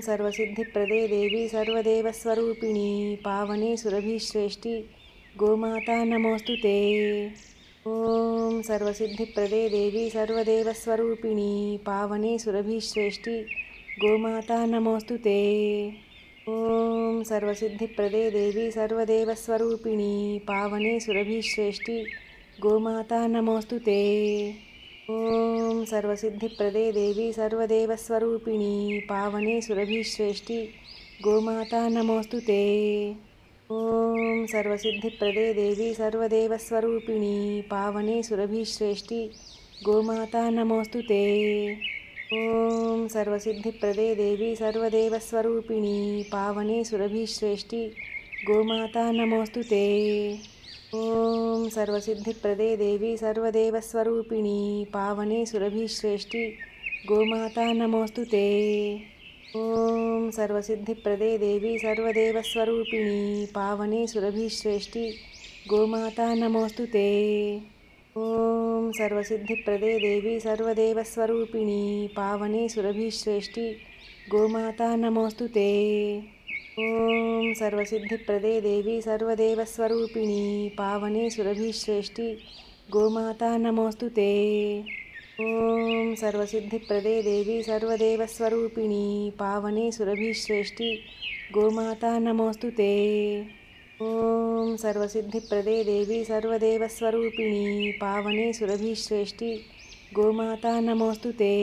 सर्वसिद्धिप्रदे देवी सर्वदेवस्वरूपिणी पावने सुरभिश्रेष्ठि गोमाता नमोऽस्तु ते। ॐ सर्वसिद्धिप्रदे देवी सर्वदेवस्वरूपिणी पावने सुरभिश्रेष्ठि गोमाता नमोऽस्तु ते। ॐ सर्वसिद्धिप्रदे देवी सर्वदेवस्वरूपिणी पावने सुरभिश्रेष्ठि गोमाता नमोऽस्तु ते। ॐ सर्वसिद्धिप्रदे देवी सर्वदेवस्वरूपिणी पावने सुरभिश्रेष्ठि गोमाता नमोऽस्तु ते। ॐ सर्वसिद्धिप्रदे देवी सर्वदेवस्वरूपिणी पावने सुरभिश्रेष्ठि गोमाता नमोऽस्तु ते। ॐ सर्वसिद्धिप्रदे देवी सर्वदेवस्वरूपिणी पावने सुरभिश्रेष्ठि गोमाता नमोऽस्तु ते। ॐ सर्वसिद्धिप्रदे देवी सर्वदेवस्वरूपिणी पावने सुरभिश्रेष्ठि गोमाता नमोऽस्तु ते। ॐ सर्वसिद्धिप्रदे देवी सर्वदेवस्वरूपिणी पावने सुरभिश्रेष्ठि गोमाता नमोऽस्तु ते। ॐ सर्वसिद्धिप्रदे देवी सर्वदेवस्वरूपिणी पावने सुरभिश्रेष्ठि गोमाता नमोऽस्तु ते। ॐ सर्वसिद्धिप्रदे देवी सर्वदेवस्वरूपिणी पावने सुरभिश्रेष्ठि गोमाता नमोऽस्तु ते। ॐ सर्वसिद्धिप्रदे देवी सर्वदेवस्वरूपिणी पावने सुरभिश्रेष्ठि गोमाता नमोऽस्तु ते। ॐ सर्वसिद्धिप्रदे देवी सर्वदेवस्वरूपिणी पावने सुरभिश्रेष्ठि गोमाता नमोऽस्तु ते।